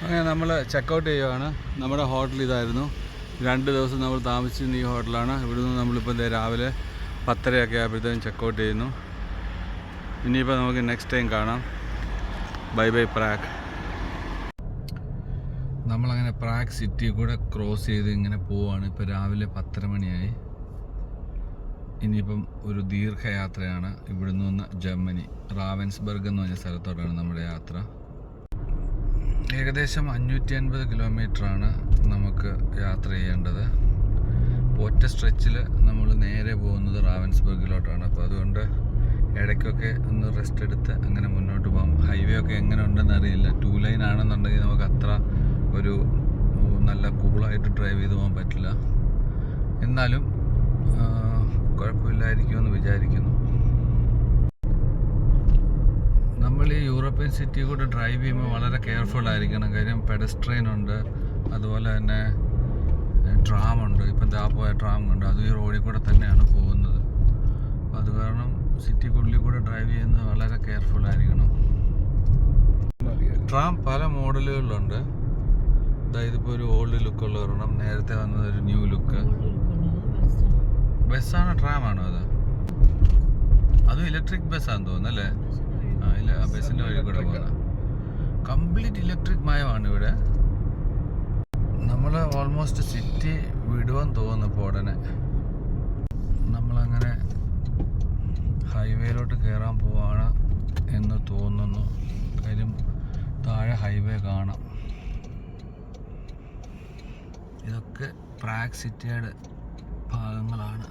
അങ്ങനെ നമ്മൾ ചെക്കൗട്ട് ചെയ്യുകയാണ്. നമ്മുടെ ഹോട്ടൽ ഇതായിരുന്നു. 2 ദിവസം നമ്മൾ താമസിച്ചിരുന്ന ഈ ഹോട്ടലാണ്. ഇവിടുന്ന് നമ്മളിപ്പോൾ രാവിലെ 10:30 ആയപ്പോഴത്തേക്കും ചെക്കൗട്ട് ചെയ്യുന്നു. ഇനിയിപ്പോൾ നമുക്ക് നെക്സ്റ്റ് ടൈം കാണാം. Bye bye Prague. നമ്മളങ്ങനെ പ്രാഗ് സിറ്റി കൂടെ ക്രോസ് ചെയ്ത് ഇങ്ങനെ പോവുകയാണ്. ഇപ്പോൾ രാവിലെ 10:30 മണിയായി. ഇനിയിപ്പം ഒരു ദീർഘയാത്രയാണ്. ഇവിടുന്ന് വന്ന് ജർമ്മനി റാവൻസ്ബർഗ് എന്ന് പറഞ്ഞ സ്ഥലത്തോട്ടാണ് നമ്മുടെ യാത്ര. ഏകദേശം 550 കിലോമീറ്ററാണ് നമുക്ക് യാത്ര ചെയ്യേണ്ടത്. ഒറ്റ സ്ട്രെച്ചിൽ നമ്മൾ നേരെ പോകുന്നത് റാവൻസ്ബർഗിലോട്ടാണ്. അപ്പോൾ അതുകൊണ്ട് ഇടയ്ക്കൊക്കെ ഒന്ന് റെസ്റ്റ് എടുത്ത് അങ്ങനെ മുന്നോട്ട് പോകാം. ഹൈവേ ഒക്കെ എങ്ങനെ ഉണ്ടെന്ന് അറിയില്ല. 2 ലൈൻ ആണെന്നുണ്ടെങ്കിൽ നമുക്ക് അത്ര ഒരു നല്ല കൂളായിട്ട് ഡ്രൈവ് ചെയ്ത് പോകാൻ പറ്റില്ല. എന്നാലും കുഴപ്പമില്ലായിരിക്കുമെന്ന് വിചാരിക്കുന്നു. നമ്മൾ ഈ യൂറോപ്യൻ സിറ്റി കൂടെ ഡ്രൈവ് ചെയ്യുമ്പോൾ വളരെ കെയർഫുൾ ആയിരിക്കണം. കാര്യം പെഡസ്ട്രെയിൻ ഉണ്ട്, അതുപോലെ തന്നെ ട്രാമുണ്ട്. ഇപ്പം പോയ ട്രാം ഉണ്ട്, അതും ഈ റോഡിൽ കൂടെ തന്നെയാണ് പോകുന്നത്. അത് കാരണം സിറ്റിക്കുള്ളിൽ കൂടെ ഡ്രൈവ് ചെയ്യുന്നത് വളരെ കെയർഫുൾ ആയിരിക്കണം. ട്രാം പല മോഡലുകളിലുണ്ട്. അതായത് ഇപ്പോൾ ഒരു ഓൾഡ് ലുക്കുള്ള ഒരെണ്ണം, നേരത്തെ വന്നത് ഒരു ന്യൂ ലുക്ക്. ബസ്സാണോ ട്രാമാണോ അത്? അതും ഇലക്ട്രിക് ബസ്സാണെന്ന് തോന്നുന്നു അല്ലേ? ആ ബസ്സിൻ്റെ വഴി കൂടെ പോകുന്നത് കംപ്ലീറ്റ് ഇലക്ട്രിക് മയമാണ് ഇവിടെ. നമ്മൾ ഓൾമോസ്റ്റ് സിറ്റി വിടുമെന്ന് തോന്നുന്നു ഇപ്പോൾ ഉടനെ. നമ്മളങ്ങനെ ഹൈവേയിലോട്ട് കയറാൻ പോവാണ് എന്ന് തോന്നുന്നു. കാര്യം താഴെ ഹൈവേ കാണാം. ഇതൊക്കെ പ്രാഗ് സിറ്റിയുടെ ഭാഗങ്ങളാണ്.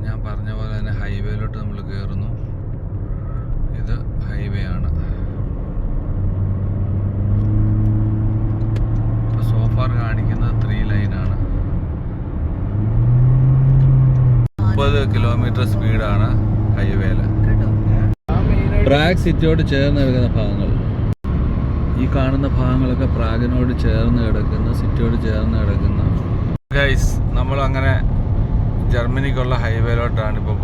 ഞാൻ പറഞ്ഞ പോലെ തന്നെ ഹൈവേയിലോട്ട് നമ്മൾ കയറുന്നു. ഇത് ഹൈവേ ആണ്. ഇപ്പോൾ സോഫാർ കാണിക്കുന്നത് 3 ലൈനാണ്. 30 കിലോമീറ്റർ സ്പീഡാണ് ഹൈവേയിൽ. പ്രാഗ് സിറ്റിയോട് ചേർന്ന് കിടക്കുന്ന ഭാഗങ്ങൾ, ഈ കാണുന്ന ഭാഗങ്ങളൊക്കെ പ്രാഗിനോട് ചേർന്ന് കിടക്കുന്ന, സിറ്റിയോട് ചേർന്ന് കിടക്കുന്ന. ഗൈസ്, നമ്മളങ്ങനെ ജർമ്മനിക്കുള്ള ഹൈവേയിലോട്ടാണ് ഇപ്പോൾ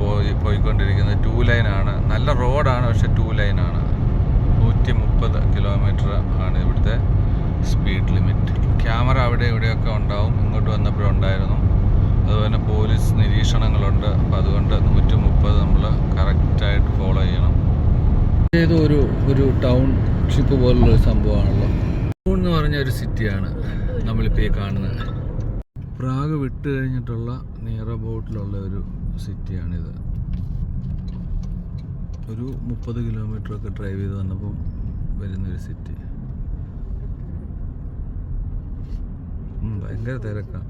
പോയിക്കൊണ്ടിരിക്കുന്നത്. 2 ലൈനാണ്. നല്ല റോഡാണ്, പക്ഷെ 2 ലൈനാണ്. 130 കിലോമീറ്റർ ആണ് ഇവിടുത്തെ സ്പീഡ് ലിമിറ്റ്. ക്യാമറ അവിടെ ഇവിടെയൊക്കെ ഉണ്ടാവും. ഇങ്ങോട്ട് വന്നപ്പോഴുണ്ടായിരുന്നു. അതുപോലെ പോലീസ് നിരീക്ഷണങ്ങളുണ്ട്. അപ്പോൾ അതുകൊണ്ട് 130 നമ്മൾ കറക്റ്റായിട്ട് ഫോളോ ചെയ്യണം. ഏതോ ഒരു ടൗൺഷിപ്പ് പോലുള്ളൊരു സംഭവമാണല്ലോ. ടൗൺ എന്ന് പറഞ്ഞ ഒരു സിറ്റിയാണ് നമ്മളിപ്പോൾ ഈ കാണുന്നത്. പ്രാഗ് വിട്ട് കഴിഞ്ഞിട്ടുള്ള നിയർ അബൌട്ടിലുള്ള ഒരു സിറ്റിയാണിത്. ഒരു 30 കിലോമീറ്ററൊക്കെ ഡ്രൈവ് ചെയ്ത് വന്നപ്പോൾ വരുന്നൊരു സിറ്റി. ഭയങ്കര തിരക്കാണ്.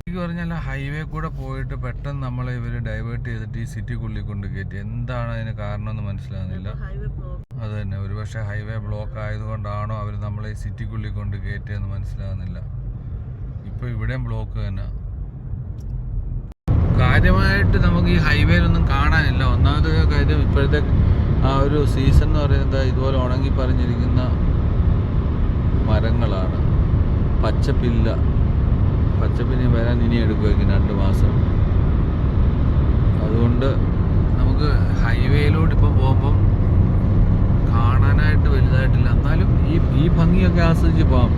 എനിക്ക് പറഞ്ഞാൽ ഹൈവേ കൂടെ പോയിട്ട് പെട്ടെന്ന് നമ്മളെ ഇവർ ഡൈവേർട്ട് ചെയ്തിട്ട് ഈ സിറ്റിക്കുള്ളിൽ കൊണ്ട് കയറ്റി. എന്താണ് അതിന് കാരണമെന്ന് മനസ്സിലാകുന്നില്ല. അത് തന്നെ, ഒരുപക്ഷെ ഹൈവേ ബ്ലോക്ക് ആയതുകൊണ്ടാണോ അവർ നമ്മളെ ഈ സിറ്റിക്കുള്ളിൽ കൊണ്ട് കയറ്റിയെന്ന് മനസ്സിലാകുന്നില്ല. ഇപ്പോൾ ഇവിടെയും ബ്ലോക്ക് തന്നെ. കാര്യമായിട്ട് നമുക്ക് ഈ ഹൈവേയിലൊന്നും കാണാനില്ല. ഒന്നാമത് കാര്യം ഇപ്പോഴത്തെ ആ ഒരു സീസൺ എന്ന് പറയുന്നത് ഇതുപോലെ ഉണങ്ങി പറഞ്ഞിരിക്കുന്ന മരങ്ങളാണ്. പച്ചപ്പില്ല. പച്ചപ്പിന് വരാൻ ഇനി എടുക്കുമായിരിക്കും 2 മാസം. അതുകൊണ്ട് നമുക്ക് ഹൈവേയിലോട്ട് ഇപ്പം പോകുമ്പം കാണാനായിട്ട് വലുതായിട്ടില്ല. എന്നാലും ഈ ഭംഗിയൊക്കെ ആസ്വദിച്ച് പോകാം.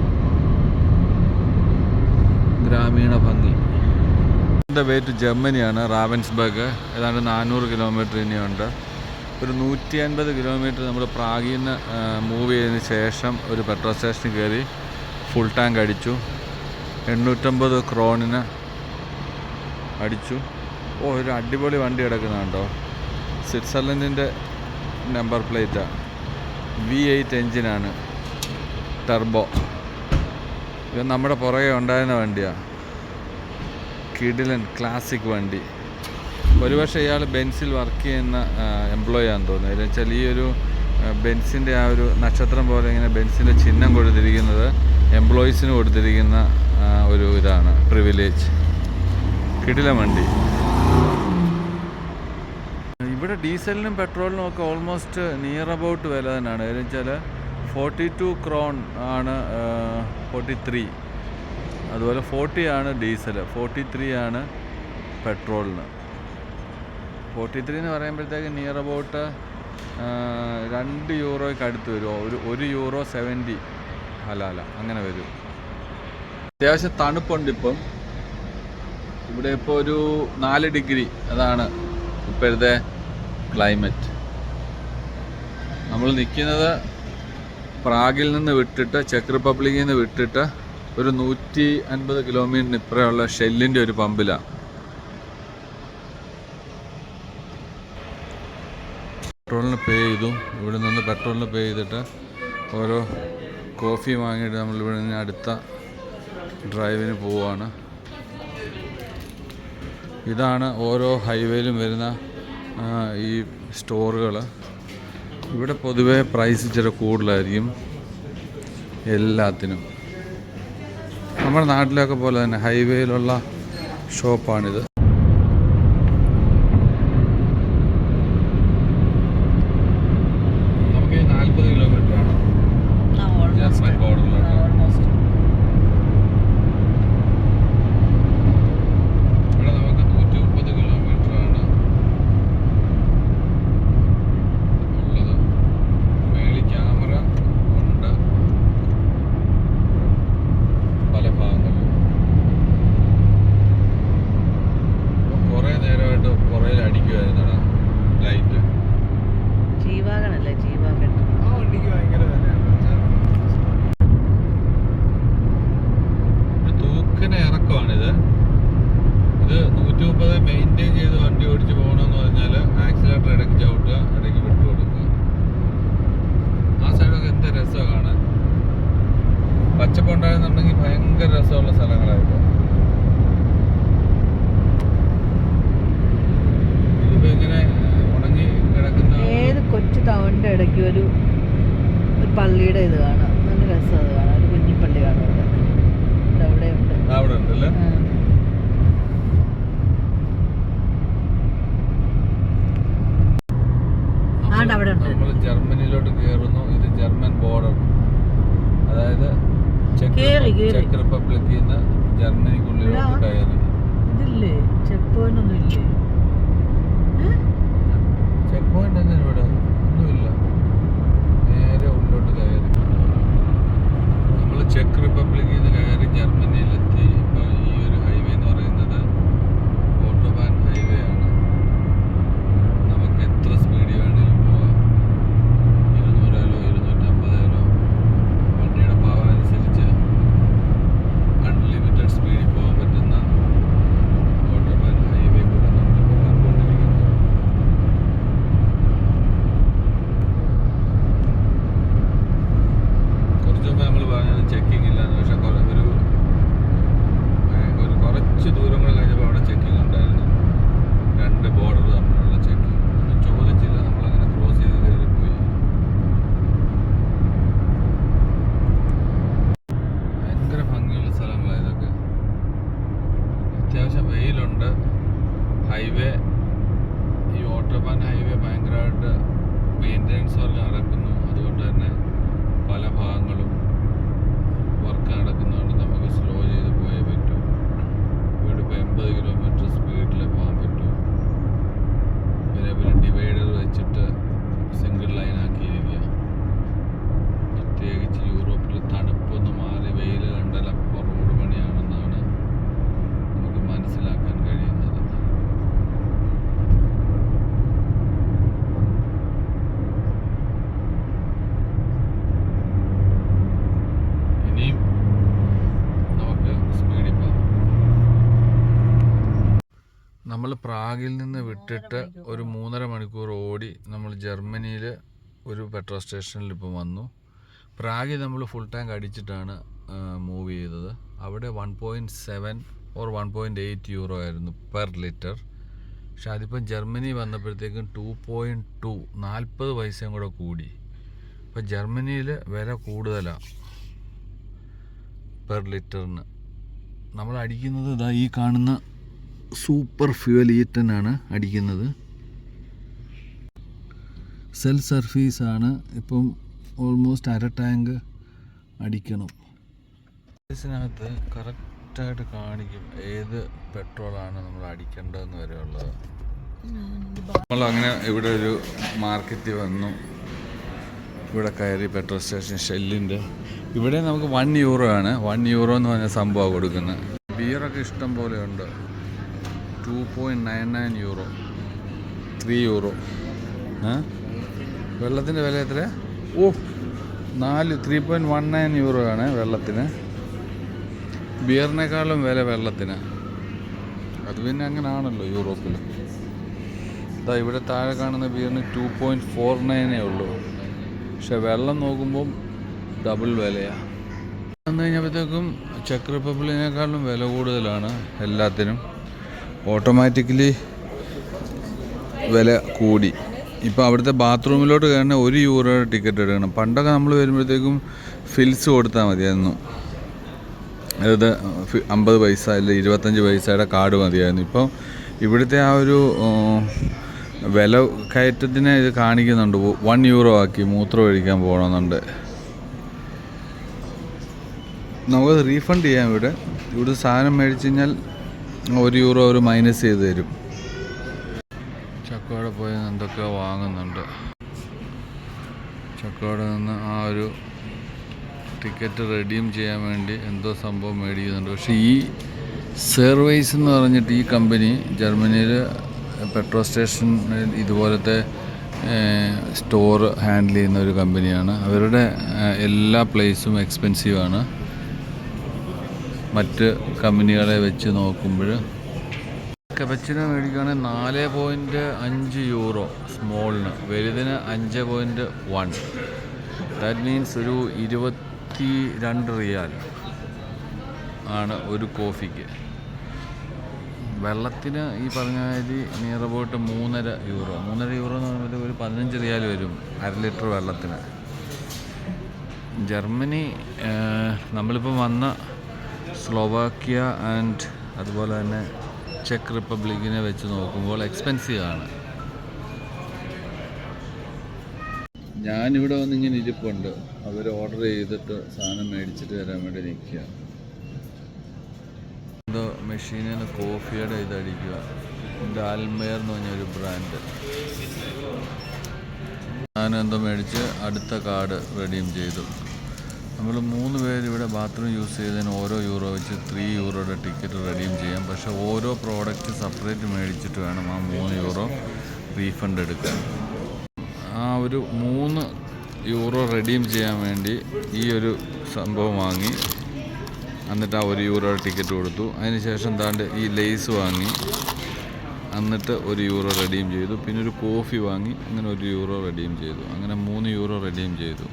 ഗ്രാമീണ ഭംഗി. എൻ്റെ വേ ടു ജർമ്മനിയാണ് റാവൻസ്ബർഗ്. ഏതാണ്ട് 400 കിലോമീറ്റർ ഇനിയുണ്ട്. ഒരു 150 കിലോമീറ്റർ നമ്മൾ പ്രാഗിൽ നിന്ന് മൂവ് ചെയ്തതിന് ശേഷം ഒരു പെട്രോൾ സ്റ്റേഷനിൽ കയറി ഫുൾ ടാങ്ക് അടിച്ചു. 850 ക്രോണിന് അടിച്ചു. ഒരു അടിപൊളി വണ്ടി കിടക്കുന്നുണ്ടോ. സ്വിറ്റ്സർലൻഡിൻ്റെ നമ്പർ പ്ലേറ്റാണ്. V8 എൻജിനാണ്, turbo. ഇത് നമ്മുടെ പുറകെ ഉണ്ടായിരുന്ന വണ്ടിയാണ്. കിഡിലൻ ക്ലാസിക് വണ്ടി. ഒരുപക്ഷെ ഇയാൾ ബെൻസിൽ വർക്ക് ചെയ്യുന്ന എംപ്ലോയി ആണെന്ന് തോന്നുന്നു. എന്ന് വെച്ചാൽ ഈ ഒരു ബെൻസിൻ്റെ ആ ഒരു നക്ഷത്രം പോലെ ഇങ്ങനെ ബെൻസിൻ്റെ ചിഹ്നം കൊടുത്തിരിക്കുന്നത് എംപ്ലോയീസിന് കൊടുത്തിരിക്കുന്ന ഒരു ഇതാണ്, പ്രിവിലേജ്. കിടിലൻ വണ്ടി. ഇവിടെ ഡീസലിനും പെട്രോളിനും ഒക്കെ ഓൾമോസ്റ്റ് നിയർ അബൌട്ട് വില തന്നെയാണ്. എന്ന് വെച്ചാൽ 42 ക്രോൺ ആണ് 43. അതുപോലെ 40 ആണ് ഡീസൽ, 43 ആണ് പെട്രോളിന്. 43 എന്ന് പറയുമ്പോഴത്തേക്ക് നിയർ അബൌട്ട് €2 അടുത്ത് വരും. €1.70 ഹലാല അങ്ങനെ വരും. അത്യാവശ്യം തണുപ്പുണ്ട് ഇപ്പം. ഇവിടെ ഇപ്പോൾ ഒരു 4 ഡിഗ്രി അതാണ് ഇപ്പോഴത്തെ ക്ലൈമറ്റ്. നമ്മൾ നിൽക്കുന്നത് പ്രാഗിൽ നിന്ന് വിട്ടിട്ട്, ചെക്ക് റിപ്പബ്ലിക്കിൽ നിന്ന് വിട്ടിട്ട് ഒരു 150 കിലോമീറ്ററിന് ഇപ്പുറമുള്ള ഷെല്ലിൻ്റെ ഒരു പമ്പിലാണ്. പെട്രോളിന് പേ ചെയ്തു. ഇവിടെ നിന്ന് പെട്രോളിന് പേ ചെയ്തിട്ട് ഓരോ കോഫി വാങ്ങിയിട്ട് നമ്മൾ ഇവിടെ നിന്ന് അടുത്ത ഡ്രൈവിന് പോവുകയാണ്. ഇതാണ് ഓരോ ഹൈവേയിലും വരുന്ന ഈ സ്റ്റോറുകൾ. ഇവിടെ പൊതുവേ പ്രൈസ് ഇച്ചിരി കൂടുതലായിരിക്കും എല്ലാത്തിനും. നമ്മുടെ നാട്ടിലൊക്കെ പോലെ തന്നെ ഹൈവേയിലുള്ള ഷോപ്പാണിത്. നമുക്ക് 40 കിലോമീറ്റർ ആണ് ജർമ്മൻ ബോർഡറിലോട്ട്. ഇവിടെ നമുക്ക് 130 കിലോമീറ്റർ ആണ് ഉള്ളത്. മേളിൽ ക്യാമറ ഉണ്ട് പല ഭാഗങ്ങളിലും. കുറേ നേരമായിട്ട് പുറയിൽ അടിക്കുമായിരുന്നടാ ലൈറ്റ്. ജീവാഗണല്ലേ, ജീവാഗൺ. ആ വണ്ടിക്ക് ഭയങ്കര തൂക്കിന് ഇറക്കമാണിത്. ഇത് 130 മെയിൻറ്റെയിൻ ചെയ്ത് വണ്ടി ഓടിച്ച് പോകണമെന്ന് പറഞ്ഞാൽ ആക്സിലേറ്റർ ഇടയ്ക്ക് ചവിട്ടുക, ഇടയ്ക്ക് വിട്ടു കൊടുക്കുക. ആ സൈഡൊക്കെ എന്ത് രസമാണ് കാണാൻ. പച്ചപ്പുണ്ടായിരുന്നുണ്ടെങ്കിൽ ഭയങ്കര രസമുള്ള സ്ഥലങ്ങളായിരുന്നു. ഇതിപ്പോൾ ഇങ്ങനെ ഉണങ്ങി കിടക്കുന്ന ഏത് കൊച്ചു ടൗണിൻ്റെ ഇടയ്ക്ക് ഒരു പള്ളിയുടെ ഇത് കാണാം. നല്ല രസം അത് കാണാം. ഒരു കുഞ്ഞിപ്പള്ളി കാണാം അവിടെ ഉണ്ട്. അവിടെ ഉണ്ടല്ലേ. നമ്മൾ ജർമ്മനിയിലോട്ട് കയറുന്നു. ഇത് ജർമ്മൻ ബോർഡർ, അതായത് ചെക്ക് റിപ്പബ്ലിക്കിൽ നിന്ന് ജർമ്മനിക്കുള്ളിലോട്ട് കയറി. ഇതില്ലേ ചെക്ക് പോയിന്റ് ഒന്നും ഇല്ലേ? ചെക്ക് പോയിന്റ് ഒന്നും ഇവിടെ ഒന്നുമില്ല. നേരെ ഉള്ളിലോട്ട് കയറി നമ്മൾ ചെക്ക് റിപ്പബ്ലിക്കിൽ നിന്ന് കയറി ജർമ്മനിയിലെത്തി. ഇപ്പോൾ ഈ ഒരു ഹൈവേ എന്ന് പറയുന്നത് ഓട്ടോബാൻ ഹൈവേ ആണ്. നമുക്ക് എത്ര സ്പീഡിൽ വേണമെങ്കിലും പോവാം. 200 250 വണ്ടിയുടെ പവർ അനുസരിച്ച് അൺലിമിറ്റഡ് സ്പീഡിൽ പോകാൻ പറ്റുന്ന ഓട്ടോബാൻ ഹൈവേ കൂടെ നമ്മളിപ്പോൾ കണ്ടുകൊണ്ടിരിക്കുന്നത്. കുറച്ച് മുമ്പ് നമ്മൾ പറഞ്ഞത് ചെക്കിംഗ് ഇല്ലാന്ന്. പക്ഷെ ഒരു കുറച്ച് ദൂരങ്ങൾ കഴിഞ്ഞപ്പോൾ അവിടെ ചെക്കിംഗ് ഉണ്ടായിരുന്നു. 2 ബോർഡർ തമ്മിലുള്ള ചെക്കിംഗ് ഒന്നും ചോദിച്ചില്ല. നമ്മളങ്ങനെ ക്രോസ് ചെയ്ത് കയറിപ്പോയി. ഭയങ്കര ഭംഗിയുള്ള സ്ഥലങ്ങളാണ് ഇതൊക്കെ. അത്യാവശ്യം വെയിലുണ്ട്. ഹൈവേ, ഈ ഓട്ടോബാൻ ഹൈവേ ഭയങ്കരമായിട്ട് മെയിൻ്റെനൻസ് വർക്ക് നടക്കുന്നു. അതുകൊണ്ട് തന്നെ പല ഭാഗങ്ങളും വർക്ക് നടക്കുന്നതുകൊണ്ട് നമുക്ക് സ്ലോ ചെയ്ത് പോയേ പറ്റൂ. ഇവിടെ ഇപ്പോൾ 80 കിലോമീറ്റർ സ്പീഡിൽ പോകാൻ പറ്റൂ. പിന്നെ ഡിവൈഡർ വെച്ചിട്ട് സിംഗിൾ ലൈൻ ആക്കിയിരിക്കുക. പ്രത്യേകിച്ച് യൂറോപ്പിൽ തണുപ്പൊന്ന് മാറി വെയിൽ കണ്ടാൽ അപ്പോൾ റോഡ് പണിയാണെന്നാണ് നമുക്ക് മനസ്സിലാക്കാൻ കഴിയുന്നത്. ഇനിയും നമുക്ക് സ്പീഡിൽ പോകാം. നമ്മൾ പ്രാഗിൽ നിന്ന് വിട്ടിട്ട് ഒരു 3.5 മണിക്കൂർ ഓടി നമ്മൾ ജർമ്മനിയിൽ ഒരു പെട്രോൾ സ്റ്റേഷനിൽ ഇപ്പോൾ വന്നു. പ്രാഗിൽ നമ്മൾ ഫുൾ ടാങ്ക് അടിച്ചിട്ടാണ് മൂവ് ചെയ്തത്. അവിടെ 1.7 ഓർ 1.8 യൂറോ ആയിരുന്നു പെർ ലിറ്റർ. പക്ഷെ അതിപ്പം ജർമ്മനി വന്നപ്പോഴത്തേക്കും 2.2 40 പൈസയും കൂടെ കൂടി. ഇപ്പം ജർമ്മനിയിൽ വില കൂടുതലാണ് പെർ ലിറ്ററിന്. നമ്മൾ അടിക്കുന്നത് ഇതാ ഈ കാണുന്ന സൂപ്പർ ഫ്യൂവൽ E10 ആണ് അടിക്കുന്നത്. സെൽഫ് സർവീസാണ്. ഇപ്പം ഓൾമോസ്റ്റ് 1/2 ടാങ്ക് അടിക്കണം. ഇതിനകത്ത് കറക്റ്റായിട്ട് കാണിക്കും ഏത് പെട്രോളാണ് നമ്മൾ അടിക്കേണ്ടതെന്ന് വരെ ഉള്ളത്. നമ്മളങ്ങനെ ഇവിടെ ഒരു മാർക്കറ്റിൽ വന്നു. ഇവിടെ കയറി പെട്രോൾ സ്റ്റേഷൻ ഷെല്ലിൻ്റെ ഇവിടെ നമുക്ക് €1 ആണ്. €1 എന്ന് പറഞ്ഞ സംഭവം കൊടുക്കുന്നത്. ബിയറൊക്കെ ഇഷ്ടം പോലെ ഉണ്ട്. €2.99, €3. വെള്ളത്തിൻ്റെ വില എത്ര? €3.19 ആണ് വെള്ളത്തിന്. ബിയറിനേക്കാളും വില വെള്ളത്തിന്. അത് പിന്നെ അങ്ങനെ ആണല്ലോ യൂറോപ്പിൽ. ഇതാ ഇവിടെ താഴെ കാണുന്ന ബിയറിന് 2.49 ഉള്ളൂ. പക്ഷെ വെള്ളം നോക്കുമ്പം ഡബിൾ വിലയാണ്. വന്നു കഴിഞ്ഞപ്പോഴത്തേക്കും ചെക്ക് റിപ്പബ്ലിക്കിനേക്കാളും വില കൂടുതലാണ് എല്ലാത്തിനും. ഓട്ടോമാറ്റിക്കലി വില കൂടി. ഇപ്പോൾ അവിടുത്തെ ബാത്റൂമിലോട്ട് കയറണ €1 ടിക്കറ്റ് എടുക്കണം. പണ്ടൊക്കെ നമ്മൾ വരുമ്പോഴത്തേക്കും ഫിൽസ് കൊടുത്താൽ മതിയായിരുന്നു. അതായത് 50 പൈസ അല്ലെങ്കിൽ 25 പൈസയുടെ കാർഡ് മതിയായിരുന്നു. ഇപ്പോൾ ഇവിടുത്തെ ആ ഒരു വില കയറ്റത്തിനെ ഇത് കാണിക്കുന്നുണ്ട്. €1 ആക്കി മൂത്രം ഒഴിക്കാൻ പോകണമെന്നുണ്ട്. നമുക്കത് റീഫണ്ട് ചെയ്യാം. ഇവിടെ സാധനം മേടിച്ച് കഴിഞ്ഞാൽ €1 അവർ മൈനസ് ചെയ്ത് തരും. ചക്കോടെ പോയി എന്തൊക്കെയോ വാങ്ങുന്നുണ്ട്. ചക്കോടെ നിന്ന് ആ ഒരു ടിക്കറ്റ് റെഡീം ചെയ്യാൻ വേണ്ടി എന്തോ സംഭവം മേടിക്കുന്നുണ്ട്. പക്ഷേ ഈ സെർവൈസ് എന്ന് പറഞ്ഞിട്ട് ഈ കമ്പനി ജർമ്മനിയിൽ പെട്രോൾ സ്റ്റേഷനിൽ ഇതുപോലത്തെ സ്റ്റോർ ഹാൻഡിൽ ചെയ്യുന്ന ഒരു കമ്പനിയാണ്. അവരുടെ എല്ലാ പ്ലേസും എക്സ്പെൻസീവാണ്. മറ്റ് കമ്പനികളെ വെച്ച് നോക്കുമ്പോൾ കപ്പച്ചിനോ മേടിക്കുകയാണെങ്കിൽ €4.5 സ്മോളിന്, വലുതിന് €5.1. ദാറ്റ് മീൻസ് ഒരു €22 ആണ് ഒരു കോഫിക്ക്. വെള്ളത്തിന് ഈ പറഞ്ഞ മാതിരി നിയർ അബൌട്ട് €3.5 €3.5 എന്ന് പറയുമ്പോൾ ഒരു €15 വരും 1/2 ലിറ്റർ വെള്ളത്തിന്. ജർമ്മനി നമ്മളിപ്പോൾ വന്ന സ്ലോവാക്യ ആൻഡ് അതുപോലെ തന്നെ ചെക്ക് റിപ്പബ്ലിക്കിനെ വെച്ച് നോക്കുമ്പോൾ എക്സ്പെൻസീവ് ആണ്. ഞാനിവിടെ വന്നിങ്ങനെ ഇരിപ്പുണ്ട്. അവർ ഓർഡർ ചെയ്തിട്ട് സാധനം മേടിച്ചിട്ട് തരാൻ വേണ്ടി നിൽക്കുക. എന്തോ മെഷീനിൽ നിന്ന് കോഫിയുടെ ഇതടിക്കുക. ഡാൽമെയർ എന്ന് പറഞ്ഞൊരു ബ്രാൻഡ്. ഞാനെന്തോ മേടിച്ച് അടുത്ത കാർഡ് റെഡീം ചെയ്തു. നമ്മൾ 3 പേര് ഇവിടെ ബാത്റൂം യൂസ് ചെയ്തതിന് €1 വെച്ച് €3 ടിക്കറ്റ് റെഡീം ചെയ്യാം. പക്ഷേ ഓരോ പ്രോഡക്റ്റ് സെപ്പറേറ്റ് മേടിച്ചിട്ട് വേണം ആ €3 റീഫണ്ട് എടുക്കാൻ. ആ ഒരു €3 റെഡീം ചെയ്യാൻ വേണ്ടി ഈ ഒരു സംഭവം വാങ്ങി. എന്നിട്ട് ആ €1 ടിക്കറ്റ് കൊടുത്തു. അതിനുശേഷം എന്താണ്ട് ഈ ലേസ് വാങ്ങി. എന്നിട്ട് €1 റെഡീം ചെയ്തു. പിന്നെ ഒരു കോഫി വാങ്ങി. അങ്ങനെ €1 റെഡീം ചെയ്തു. അങ്ങനെ €3 റെഡീം ചെയ്തു.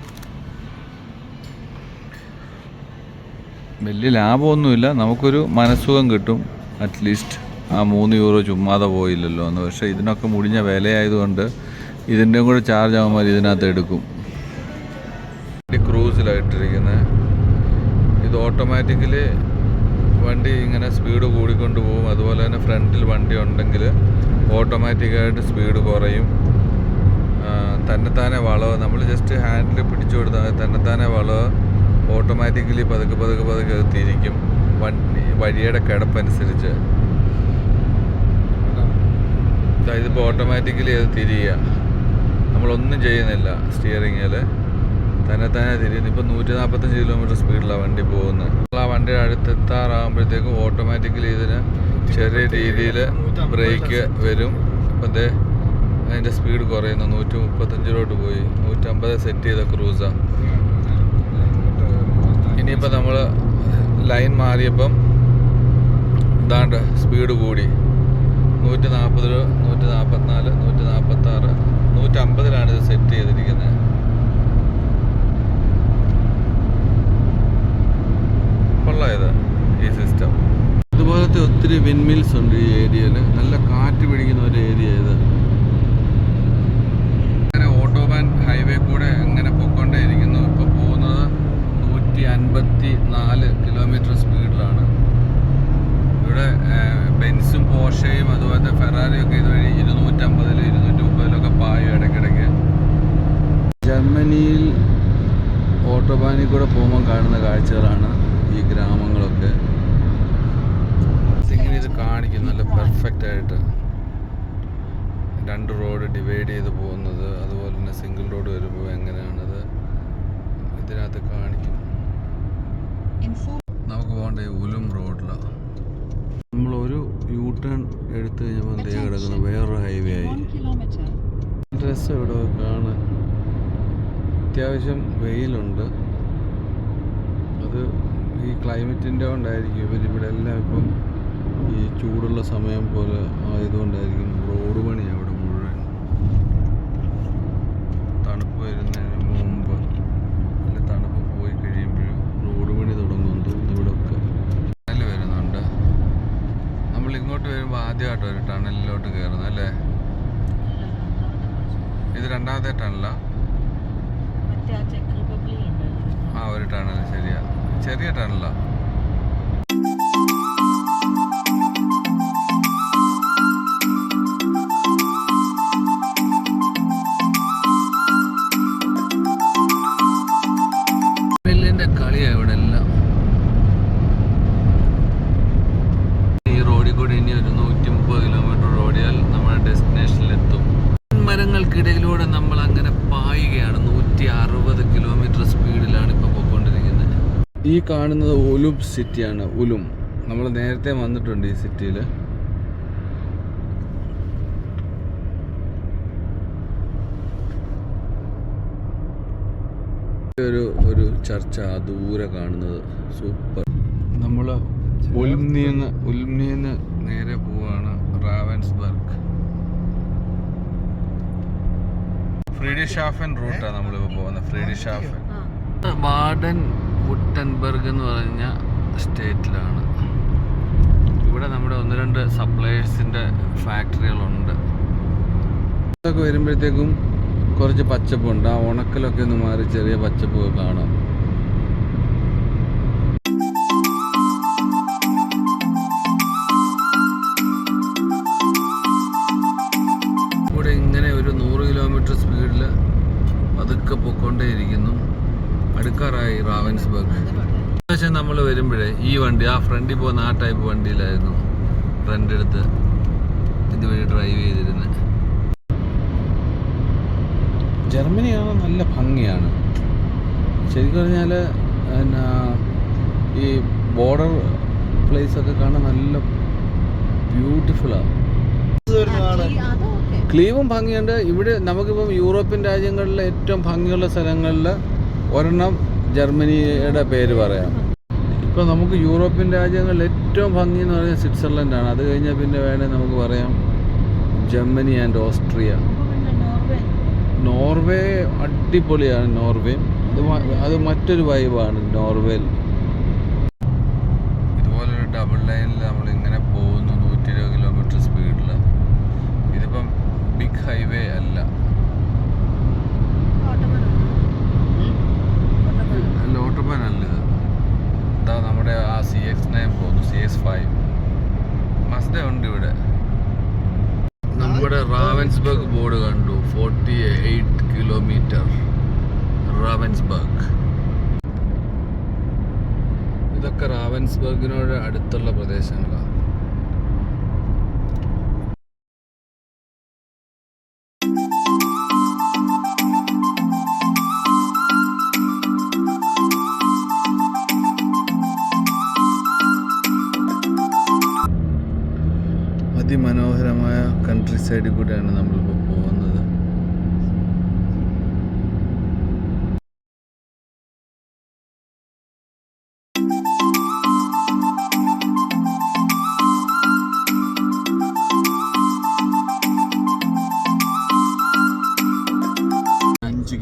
വലിയ ലാഭമൊന്നുമില്ല. നമുക്കൊരു മനസ്സുഖം കിട്ടും. അറ്റ്ലീസ്റ്റ് ആ €3 ചുമ്മാതെ പോയില്ലല്ലോ എന്ന്. പക്ഷേ ഇതിനൊക്കെ മുടിഞ്ഞ വിലയായതുകൊണ്ട് ഇതിൻ്റെയും കൂടെ ചാർജ് ആകുമ്പോൾ ഇതിനകത്ത് എടുക്കും. ക്രൂസിലായിട്ടിരിക്കുന്നത്. ഇത് ഓട്ടോമാറ്റിക്കലി വണ്ടി ഇങ്ങനെ സ്പീഡ് കൂടിക്കൊണ്ട് പോകും. അതുപോലെ തന്നെ ഫ്രണ്ടിൽ വണ്ടി ഉണ്ടെങ്കിൽ ഓട്ടോമാറ്റിക്കായിട്ട് സ്പീഡ് കുറയും. തന്നെത്താനെ വളവ് നമ്മൾ ജസ്റ്റ് ഹാൻഡിൽ പിടിച്ചു കൊടുത്താൽ തന്നെത്താനെ വളവ് ഓട്ടോമാറ്റിക്കലി പതുക്കെ അത് തിരിക്കും. വഴിയുടെ കിടപ്പനുസരിച്ച് ഇതിപ്പോൾ ഓട്ടോമാറ്റിക്കലി അത് തിരിയുക. നമ്മളൊന്നും ചെയ്യുന്നില്ല. സ്റ്റിയറിങ്ങിൽ തന്നെത്താനെ തിരിയുന്നു. ഇപ്പോൾ 145 കിലോമീറ്റർ സ്പീഡിലാണ് വണ്ടി പോകുന്നത്. ആ വണ്ടിയുടെ അടുത്തെത്താറാകുമ്പോഴത്തേക്കും ഓട്ടോമാറ്റിക്കലി ഇതിന് ചെറിയ രീതിയിൽ ബ്രേക്ക് വരും. ഇപ്പം അതിൻ്റെ സ്പീഡ് കുറയുന്നു. 135 പോയി. 150 സെറ്റ് ചെയ്ത ക്രൂസാണ്. ഇനിയിപ്പോൾ നമ്മൾ ലൈൻ മാറിയപ്പം ഇതാണ്ട് സ്പീഡ് കൂടി. 140, 144, 146, 150 ഇത് സെറ്റ് ചെയ്തിരിക്കുന്നത്. കൊള്ളായത് ഈ സിസ്റ്റം. ഇതുപോലത്തെ ഒത്തിരി വിൻമിൽസ് ഉണ്ട് ഈ ഏരിയയിൽ. നല്ല കാറ്റ് പിടിക്കുന്ന ഒരു ഏരിയ ഇത്. അങ്ങനെ ഓട്ടോബാൻ ഹൈവേ കൂടെ എങ്ങനെ പൊയ്ക്കൊണ്ടേയിരിക്കുന്നു. ഇപ്പോൾ പോകുന്നത് 154 കിലോമീറ്റർ സ്പീഡിലാണ്. ഇവിടെ ബെൻസും പോർഷയും അതുപോലത്തെ ഫെറാറിയൊക്കെ ഇതുവഴി 250, 230 പായും ഇടയ്ക്കിടയ്ക്ക്. ജർമ്മനിയിൽ ഓട്ടോബാനിൽ കൂടെ പോകുമ്പോൾ കാണുന്ന കാഴ്ചകളാണ് ഈ ഗ്രാമങ്ങളൊക്കെ. ഇങ്ങനെ ഇത് കാണിക്കും നല്ല പെർഫെക്റ്റ് ആയിട്ട്. രണ്ട് റോഡ് ഡിവൈഡ് ചെയ്ത് പോകുന്നത്, അതുപോലെ തന്നെ സിംഗിൾ റോഡ് വരുമ്പോൾ എങ്ങനെയാണത് ഇതിനകത്ത് കാണിക്കും. നമുക്ക് പോകേണ്ട ഉലും റോഡിലാണ്. നമ്മളൊരു യൂ ടേൺ എടുത്തു കഴിഞ്ഞപ്പോൾ എന്തേ കിടക്കുന്നു വേറൊരു ഹൈവേ ആയി. രസം ഇവിടെ കാണാൻ. അത്യാവശ്യം വെയിലുണ്ട്. അത് ഈ ക്ലൈമറ്റിൻ്റെ കൊണ്ടായിരിക്കും. ഇവരിവിടെ എല്ലാം ഇപ്പം ഈ ചൂടുള്ള സമയം പോലെ ആയതുകൊണ്ടായിരിക്കും റോഡ് പണിയാണ് ഇവിടെ മുഴുവൻ. തണുപ്പ് വരുന്നതിന് മുമ്പ് അല്ല തണുപ്പ് പോയി കഴിയുമ്പോഴും റോഡ് പണി തുടങ്ങുന്നു. ഇവിടെ ഒക്കെ ടണൽ വരുന്നുണ്ട്. നമ്മൾ ഇങ്ങോട്ട് വരുമ്പോൾ ആദ്യമായിട്ട് ഒരു ടണലിലോട്ട് കയറുന്നത് അല്ലേ? ഇത് രണ്ടാമത്തെ ടണലാ? ആ ഒരു ടണൽ, ശരിയാ, ചെറിയ ടണലാ. കളിയാ ഇവിടെ എല്ലാം. ഈ റോഡിൽ കൂടി ഇനി ഒരു 130 കിലോമീറ്റർ ഓടിയാൽ നമ്മുടെ ഡെസ്റ്റിനേഷനിലെത്തും. മരങ്ങൾക്കിടയിലൂടെ നമ്മൾ അങ്ങനെ പായുകയാണ്. 160 കിലോമീറ്റർ സ്പീഡിലാണ് ഇപ്പോൾ പോയിക്കൊണ്ടിരിക്കുന്നത്. ഈ കാണുന്നത് ഉലും സിറ്റിയാണ്. ഉലും നമ്മൾ നേരത്തെ വന്നിട്ടുണ്ട് ഈ സിറ്റിയിൽ. ഒരു ചർച്ച ദൂരെ കാണുന്നത് സൂപ്പർ. നമ്മൾ ഉൽമിന്ന് നേരെ പോവാണ് റാവൻസ്ബർഗ്. ഫ്രീഡിഷാഫൻ റൂട്ടാണ് നമ്മളിപ്പോൾ പോകുന്നത്. ഫ്രീഡിഷാഫൻ ബാഡൻ വുട്ടൻബർഗ് എന്ന് പറഞ്ഞ സ്റ്റേറ്റിലാണ്. ഇവിടെ നമ്മുടെ 1-2 സപ്ലയേഴ്സിൻ്റെ ഫാക്ടറികളുണ്ട്. ഇതൊക്കെ വരുമ്പോഴത്തേക്കും കുറച്ച് പച്ചപ്പുണ്ട്. ആ ഉണക്കലൊക്കെ ഒന്ന് മാറി ചെറിയ പച്ചപ്പൊക്കെ കാണാം. ഇവിടെ ഇങ്ങനെ ഒരു 100 കിലോമീറ്റർ സ്പീഡിൽ പതുക്കെ പൊയ്ക്കൊണ്ടേയിരിക്കുന്നു. അടുക്കാറായി റാവൻസ്ബർഗ്. പക്ഷേ നമ്മൾ വരുമ്പോഴേ ഈ വണ്ടി ആ ഫ്രണ്ടിൽ പോകുന്ന ആ ടൈപ്പ് വണ്ടിയിലായിരുന്നു ഫ്രണ്ട് എടുത്ത് ഇതുവഴി ഡ്രൈവ് ചെയ്തിരുന്നത്. ജർമ്മനിയാണ്, നല്ല ഭംഗിയാണ് ശരിക്കും പറഞ്ഞാൽ. പിന്നെ ഈ ബോർഡർ പ്ലേസൊക്കെ കാണാൻ നല്ല ബ്യൂട്ടിഫുള്ളാണ്. ക്ലീവും ഭംഗിയുണ്ട്. ഇവിടെ നമുക്കിപ്പം യൂറോപ്യൻ രാജ്യങ്ങളിലെ ഏറ്റവും ഭംഗിയുള്ള സ്ഥലങ്ങളിൽ ഒരെണ്ണം ജർമ്മനിയുടെ പേര് പറയാം. ഇപ്പോൾ നമുക്ക് യൂറോപ്യൻ രാജ്യങ്ങളിൽ ഏറ്റവും ഭംഗി എന്ന് പറയുന്നത് സ്വിറ്റ്സർലൻഡാണ്. അത് കഴിഞ്ഞാൽ പിന്നെ വേണേൽ നമുക്ക് പറയാം ജർമ്മനി ആൻഡ് ഓസ്ട്രിയ. നോർവേ അടിപൊളിയാണ്. നോർവേ അത് മറ്റൊരു വൈബാണ് നോർവേയിൽ. ഇതുപോലൊരു ഡബിൾ ലൈനിൽ നമ്മളിങ്ങനെ പോകുന്നു 120 കിലോമീറ്റർ സ്പീഡിൽ. ഇതിപ്പം ബിഗ് ഹൈവേ അല്ല, ഓട്ടോബാൻ അല്ല ഇത്. ഇതാ നമ്മുടെ ആ CX-9 പോകുന്നു, CX-5 മസ്ത ഉണ്ട് ഇവിടെ. നമ്മുടെ റാവൻസ്ബർഗ് ബോർഡ് കണ്ടു, 48 കിലോമീറ്റർ റാവൻസ്ബർഗ്. ഇതൊക്കെ റാവൻസ്ബർഗിനോട് അടുത്തുള്ള പ്രദേശങ്ങളാണ്. അതിമനോഹരമായ കൺട്രി സൈഡിൽ കൂടെയാണ് നമ്മളിപ്പോൾ പോകുന്നത്.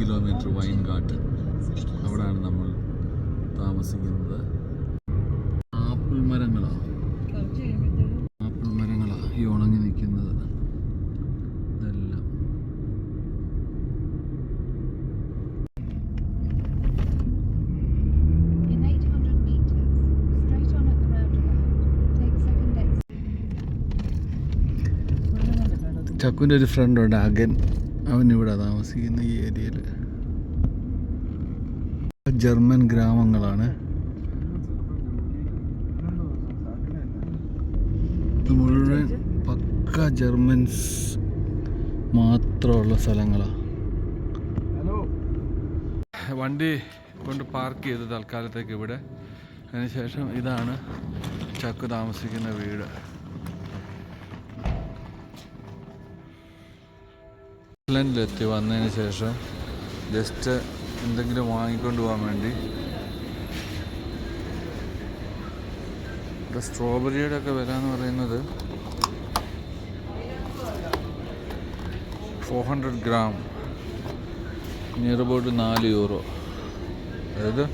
കിലോമീറ്റർ വൈൻഗാർട്ടൻ, അവിടെയാണ് നമ്മൾ താമസിക്കുന്നത്. ആപ്പിൾ മരങ്ങളാണ് ഈ ഉണങ്ങി നിൽക്കുന്നത്. ഇതെല്ലാം ചക്കുവിൻ്റെ ഒരു ഫ്രണ്ടുണ്ട് അഗൻ, അവനിവിടെ താമസിക്കുന്ന ഈ ഏരിയയിൽ. ജർമ്മൻ ഗ്രാമങ്ങളാണ്. മുഴുവൻ പക്ക ജർമ്മൻസ് മാത്രമുള്ള സ്ഥലങ്ങളാണ്. വണ്ടി കൊണ്ട് പാർക്ക് ചെയ്ത് തൽക്കാലത്തേക്ക് ഇവിടെ. അതിനുശേഷം ഇതാണ് ചക്കു താമസിക്കുന്ന വീട്. ലെത്തി വന്നതിന് ശേഷം ജസ്റ്റ് എന്തെങ്കിലും വാങ്ങിക്കൊണ്ട് പോകാൻ വേണ്ടി ഇവിടെ സ്ട്രോബെറിയുടെ ഒക്കെ വില എന്ന് പറയുന്നത് 400 ഗ്രാം നിയർ അബൌട്ട് 4 യൂറോ, അതായത്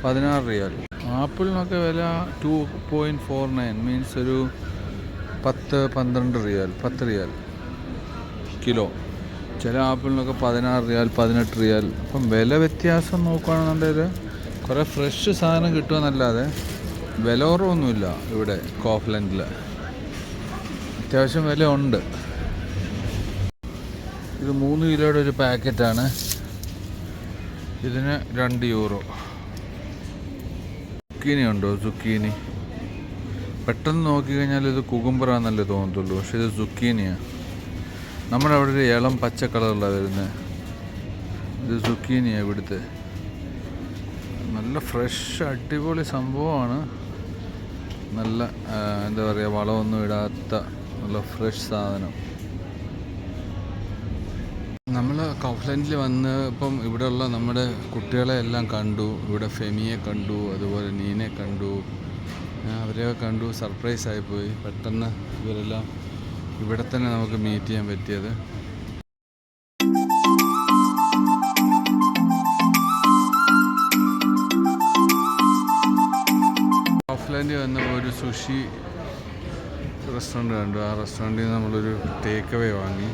16 റിയാൽ. ആപ്പിളിനൊക്കെ വില 2.49 മീൻസ് ഒരു 10-12 റിയാൽ, 10 റിയാൽ കിലോ. ചില ആപ്പിളിനൊക്കെ 16 റിയാൽ, 18 റിയാൽ. അപ്പം വില വ്യത്യാസം നോക്കുകയാണെന്നുണ്ടെങ്കിൽ കുറേ ഫ്രഷ് സാധനം കിട്ടുമെന്നല്ലാതെ വില കുറവൊന്നുമില്ല ഇവിടെ കോഫ്ലൻഡിൽ. അത്യാവശ്യം വില ഉണ്ട്. ഇത് 3 കിലോയുടെ ഒരു പാക്കറ്റാണ്. ഇതിന് 2 യൂറോ. സുക്കീനി ഉണ്ടോ? സുക്കീനി പെട്ടെന്ന് നോക്കിക്കഴിഞ്ഞാൽ ഇത് കുകുംബറാന്നല്ലേ തോന്നത്തുള്ളൂ, പക്ഷെ ഇത് സുക്കീനിയാണ്. നമ്മുടെ അവിടെ ഒരു ഇളം പച്ച കളറുള്ള വരുന്നത്, ഇത് സുക്കീനിയാണ് ഇവിടുത്തെ. നല്ല ഫ്രഷ് അടിപൊളി സംഭവമാണ്. നല്ല എന്താ പറയുക, വളമൊന്നും ഇടാത്ത നല്ല ഫ്രഷ് സാധനം. നമ്മൾ കൗഫ്ലൻഡിൽ വന്ന് ഇപ്പം ഇവിടെയുള്ള നമ്മുടെ കുട്ടികളെ എല്ലാം കണ്ടു. ഇവിടെ ഫെമിയെ കണ്ടു, അതുപോലെ നീനെ കണ്ടു, അവരെയൊക്കെ കണ്ടു. സർപ്രൈസായിപ്പോയി പെട്ടെന്ന് ഇവരെല്ലാം ഇവിടെ തന്നെ നമുക്ക് മീറ്റ് ചെയ്യാൻ പറ്റിയത്. കൗഫ്ലൻഡിൽ വന്നപ്പോൾ ഒരു സുഷി റെസ്റ്റോറൻറ്റ് കണ്ടു. ആ റെസ്റ്റോറൻറ്റിൽ നിന്ന് നമ്മളൊരു ടേക്ക് അവേ വാങ്ങി,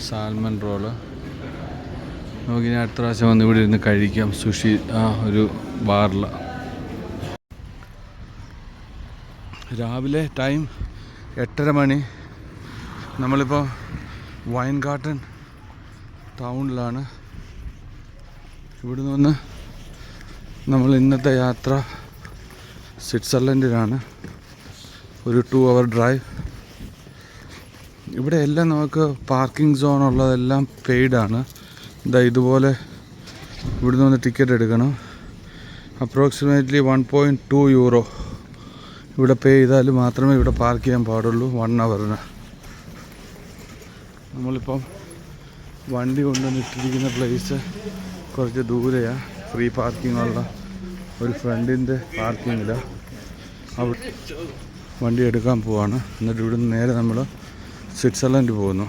സാൽമൺ റോള്. നമുക്കിനി അടുത്ത പ്രാവശ്യം വന്ന് ഇവിടെ ഇരുന്ന് കഴിക്കാം സുഷി ആ ഒരു ബാറിൽ. രാവിലെ ടൈം 8:30 മണി. നമ്മളിപ്പോൾ വൈൻഗാർട്ടൻ ടൗണിലാണ്. ഇവിടെ നിന്ന് നമ്മൾ ഇന്നത്തെ യാത്ര സ്വിറ്റ്സർലൻഡിലാണ്. ഒരു 2 hour ഡ്രൈവ്. ഇവിടെ എല്ലാം നമുക്ക് പാർക്കിംഗ് സോൺ ഉള്ളതെല്ലാം പെയ്ഡാണ്. ഇതുപോലെ ഇവിടുന്ന് വന്ന് ടിക്കറ്റ് എടുക്കണം. അപ്രോക്സിമേറ്റ്ലി 1.2 യൂറോ ഇവിടെ പേ ചെയ്താൽ മാത്രമേ ഇവിടെ പാർക്ക് ചെയ്യാൻ പാടുള്ളൂ 1 hourന്. നമ്മളിപ്പം വണ്ടി കൊണ്ടുവന്നിട്ടിരിക്കുന്ന പ്ലേസ് കുറച്ച് ദൂരെയാണ്. ഫ്രീ പാർക്കിംഗ് ഉള്ള ഒരു ഫ്രണ്ടിൻ്റെ പാർക്കിങ്ങിലാണ്. അവിടെ വണ്ടി എടുക്കാൻ പോവാണ്. എന്നിട്ട് ഇവിടുന്ന് നേരെ നമ്മൾ സ്വിറ്റ്സർലൻഡ് പോകുന്നു.